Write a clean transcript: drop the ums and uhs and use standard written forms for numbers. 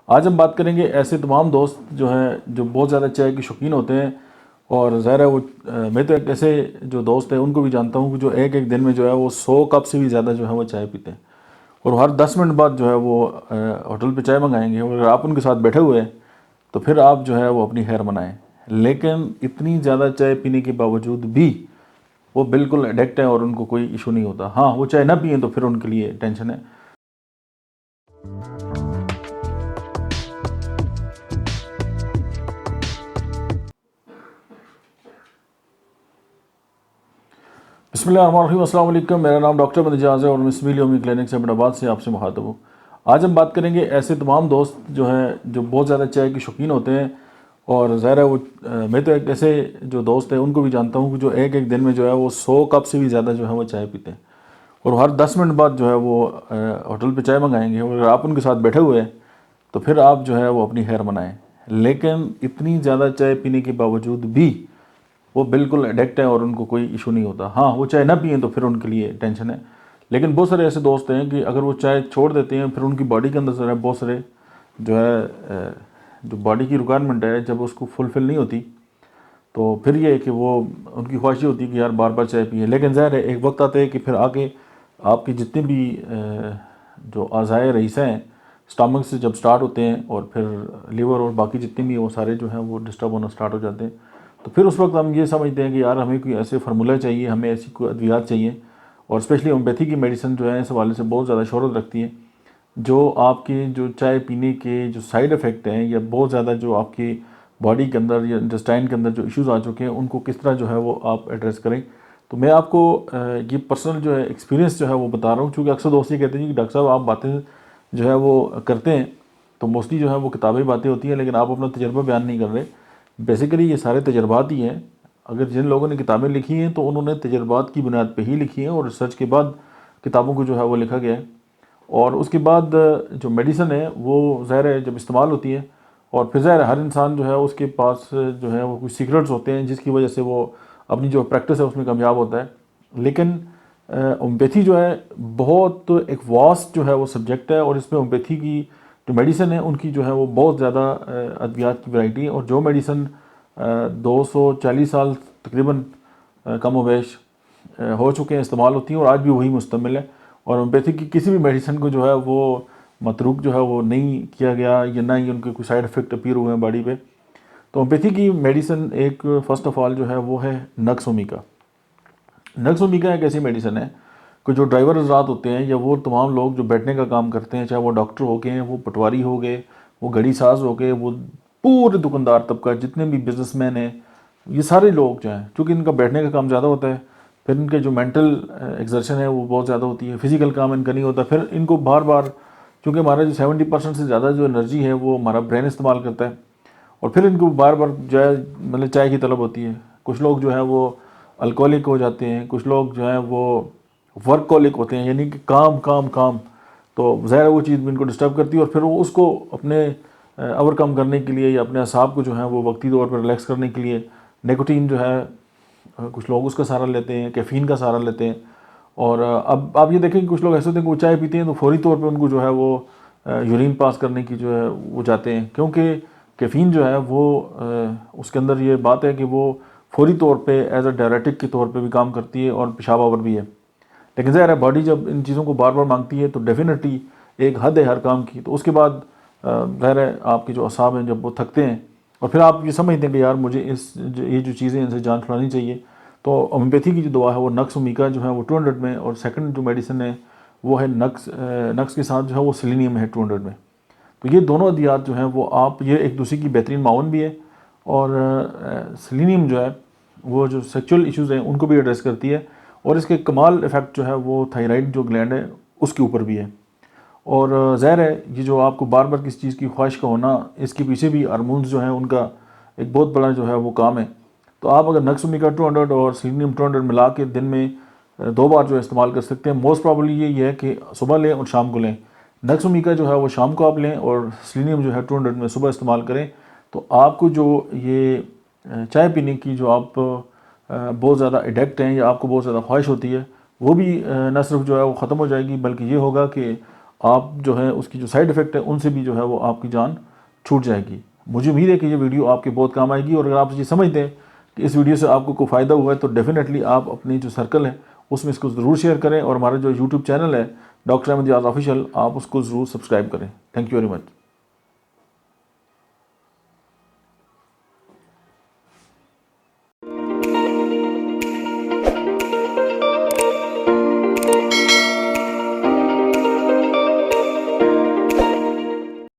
आज हम बात करेंगे ऐसे तमाम दोस्त जो हैं जो बहुत ज़्यादा चाय के शौकीन होते हैं। और ज़ाहिर है वो मैं तो एक ऐसे जो दोस्त हैं उनको भी जानता हूँ कि जो एक एक दिन में जो है वो 100 कप से भी ज़्यादा जो है वो चाय पीते हैं। और हर 10 मिनट बाद जो है वो होटल पे चाय मंगाएंगे और अगर आप उनके साथ बैठे हुए हैं तो फिर आप जो है वो अपनी खैर मनाएं। लेकिन इतनी ज़्यादा चाय पीने के बावजूद भी वो बिल्कुल एडिक्ट हैं और उनको कोई इशू नहीं होता। हाँ, वो चाय ना पिए तो फिर उनके लिए टेंशन है। बिस्मिल्लाहिर्रहमानिर्रहीम, अस्सलाम वालेकुम। मेरा नाम डॉक्टर मदजाज है और मैं सिविल होमी क्लिनिक से हैदराबाद से आपसे मुखातब हूँ। आज हम बात करेंगे ऐसे तमाम दोस्त जो हैं जो बहुत ज़्यादा चाय के शौकीन होते हैं। और ज़ाहिर है वो मैं तो एक ऐसे जो दोस्त हैं उनको भी जानता हूँ कि जो एक एक दिन में जो है वो 100 कप से भी ज़्यादा जो है वो चाय पीते हैं। और हर 10 मिनट बाद जो है वो होटल पे चाय मंगाएंगे और अगर आप उनके साथ बैठे हुए हैं तो फिर आप जो है वो अपनी खैर मनाएं। लेकिन इतनी ज़्यादा चाय पीने के बावजूद भी वो बिल्कुल एडिक्ट हैं और उनको कोई इशू नहीं होता। हाँ, वो चाय ना पिए तो फिर उनके लिए टेंशन है। लेकिन बहुत सारे ऐसे दोस्त हैं कि अगर वो चाय छोड़ देते हैं फिर उनकी बॉडी के अंदर जो है बहुत सारे जो है जो बॉडी की रिक्वायरमेंट है जब उसको फुलफ़िल नहीं होती तो फिर ये है कि वो उनकी ख्वाहिश ये होती है कि यार बार बार चाय पिए। लेकिन ज़ाहिर है एक वक्त आता है कि फिर आके आपकी जितने भी जो अज़ाए रईसा हैं स्टमक से जब स्टार्ट होते हैं और फिर लिवर और बाकी जितने भी वो सारे जो हैं वो डिस्टर्ब होना स्टार्ट हो जाते हैं। तो फिर उस वक्त हम ये समझते हैं कि यार हमें कोई ऐसे फार्मूला चाहिए, हमें ऐसी कोई अद्वियात चाहिए। और स्पेशली होम्योपैथी की मेडिसिन जो है इस हवाले से बहुत ज़्यादा शोहरत रखती है। जो आपके जो चाय पीने के जो साइड इफ़ेक्ट हैं या बहुत ज़्यादा जो आपकी बॉडी के अंदर या इंटेस्टाइन के अंदर जो इश्यूज़ आ चुके हैं उनको किस तरह जो है वो आप एड्रेस करें। तो मैं आपको ये पर्सनल जो है एक्सपीरियंस जो है वो बता रहा हूँ, क्योंकि अक्सर दोस्त ये कहते हैं कि डॉक्टर साहब आप बातें जो है वो करते हैं तो मोस्टली जो है वो किताबी बातें होती हैं लेकिन आप अपना तजर्बा बयान नहीं कर रहे। बेसिकली ये सारे तजर्बात ही हैं। अगर जिन लोगों ने किताबें लिखी हैं तो उन्होंने तजर्बात की बुनियाद पे ही लिखी हैं और रिसर्च के बाद किताबों को जो है वो लिखा गया है। और उसके बाद जो मेडिसिन है वो ज़ाहिर है जब इस्तेमाल होती है और फिर ज़ाहिर है हर इंसान जो है उसके पास जो है वो कुछ सीक्रेट्स होते हैं जिसकी वजह से वो अपनी जो प्रैक्टिस है उसमें कामयाब होता है। लेकिन होम्योपैथी जो है बहुत एक वास्ट जो है वो सब्जेक्ट है और इसमें होम्योपैथी की जो मेडिसिन है उनकी जो है वो बहुत ज़्यादा अद्वियात की वैरायटी है। और जो मेडिसिन 240 साल तकरीबन कम वेश हो चुके हैं, इस्तेमाल होती हैं और आज भी वही मुस्तमिल है। और होम्योपैथी की किसी भी मेडिसिन को जो है वो मतरूक जो है वो नहीं किया गया या ना ही उनके कोई साइड इफ़ेक्ट अपीयर हुए हैं बॉडी पे। तो होम्योपैथी की मेडिसिन एक फ़र्स्ट ऑफ़ ऑल जो है वो है नक्स ओमिका। नक्स ओमिका एक ऐसी मेडिसिन है कि जो ड्राइवर हज़रात होते हैं या वो तमाम लोग जो बैठने का काम करते हैं, चाहे वो डॉक्टर हो गए, वो पटवारी हो गए, वो घड़ी साज हो गए, वो पूरे दुकानदार तबका जितने भी बिजनेसमैन हैं, ये सारे लोग जो हैं चूँकि इनका बैठने का काम ज़्यादा होता है, फिर इनके जो मेंटल एक्सर्शन है वो बहुत ज़्यादा होती है, फिजिकल काम इनका नहीं होता। फिर इनको बार बार चूँकि हमारा जो 70% से ज़्यादा जो एनर्जी है वो हमारा ब्रेन इस्तेमाल करता है और फिर इनको बार बार जो है मतलब चाय की तलब होती है। कुछ लोग जो है वो अल्कोहलिक हो जाते हैं, कुछ लोग जो है वो वर्कहोलिक होते हैं, यानी कि काम काम काम। तो ज़ाहिर वो चीज़ भी इनको डिस्टर्ब करती है और फिर वो उसको अपने ओवरकम करने के लिए या अपने असाब को जो है वो वक्ती तौर पर रिलैक्स करने के लिए निकोटीन जो है कुछ लोग उसका सहारा लेते हैं, कैफ़ीन का सहारा लेते हैं। और अब आप ये देखें कि कुछ लोग ऐसे होते हैं कि वो चाय पीते हैं तो फौरी तौर पे उनको जो है वो यूरिन पास करने की जो है वो जाते हैं, क्योंकि कैफ़ीन जो है वो उसके अंदर ये बात है कि वो फौरी तौर पे एज अ डायरेटिक के तौर पे भी काम करती है और पेशाब आवर भी है। लेकिन ज़ाहिर है बॉडी जब इन चीज़ों को बार बार मांगती है तो डेफिनेटली एक हद है हर काम की। तो उसके बाद ज़ाहिर है आपके जो असाब हैं जब वो थकते हैं और फिर आप ये समझते हैं कि यार मुझे ये जो चीज़ें इनसे जान छुड़ानी चाहिए। तो होम्योपैथी की जो दवा है वो नक्स ओमिका जो है वो 200 में, और सेकंड जो मेडिसिन है वो है नक्स के साथ जो है वो सेलेनियम है 200 में। तो ये दोनों अद्वियात जो हैं वो आप ये एक दूसरे की बेहतरीन मावन भी है। और सेलेनियम जो है वो जो सेक्सुअल इश्यूज़ हैं उनको भी एड्रेस करती है और इसके कमाल इफ़ेक्ट जो है वो थायराइड जो ग्लैंड है उसके ऊपर भी है। और ज़ाहिर है ये जो आपको बार बार किसी चीज़ की ख्वाहिश का होना, इसके पीछे भी हार्मोन्स जो हैं उनका एक बहुत बड़ा जो है वो काम है। तो आप अगर नक्स ओमिका 200 और सेलेनियम 200 मिला के दिन में 2 बार जो है इस्तेमाल कर सकते हैं। मोस्ट प्रॉब्ली ये है कि सुबह लें और शाम को लें। नक्स ओमिका जो है वो शाम को आप लें और सेलेनियम जो है 200 में सुबह इस्तेमाल करें। तो आपको जो ये चाय पीने की जो आप बहुत ज़्यादा एडिक्ट हैं या आपको बहुत ज़्यादा ख्वाहिश होती है वो भी न सिर्फ जो है वो ख़त्म हो जाएगी, बल्कि ये होगा कि आप जो है उसकी जो साइड इफ़ेक्ट है उनसे भी जो है वो आपकी जान छूट जाएगी। मुझे उम्मीद है कि ये वीडियो आपके बहुत काम आएगी, और अगर आप ये समझते हैं कि इस वीडियो से आपको कोई फ़ायदा हुआ है तो डेफिनेटली आप अपनी जो सर्कल है उसमें इसको ज़रूर शेयर करें, और हमारा जो यूट्यूब चैनल है डॉक्टर अहमद इजाज़ ऑफिशियल, आप उसको ज़रूर सब्सक्राइब करें। Thank you very much.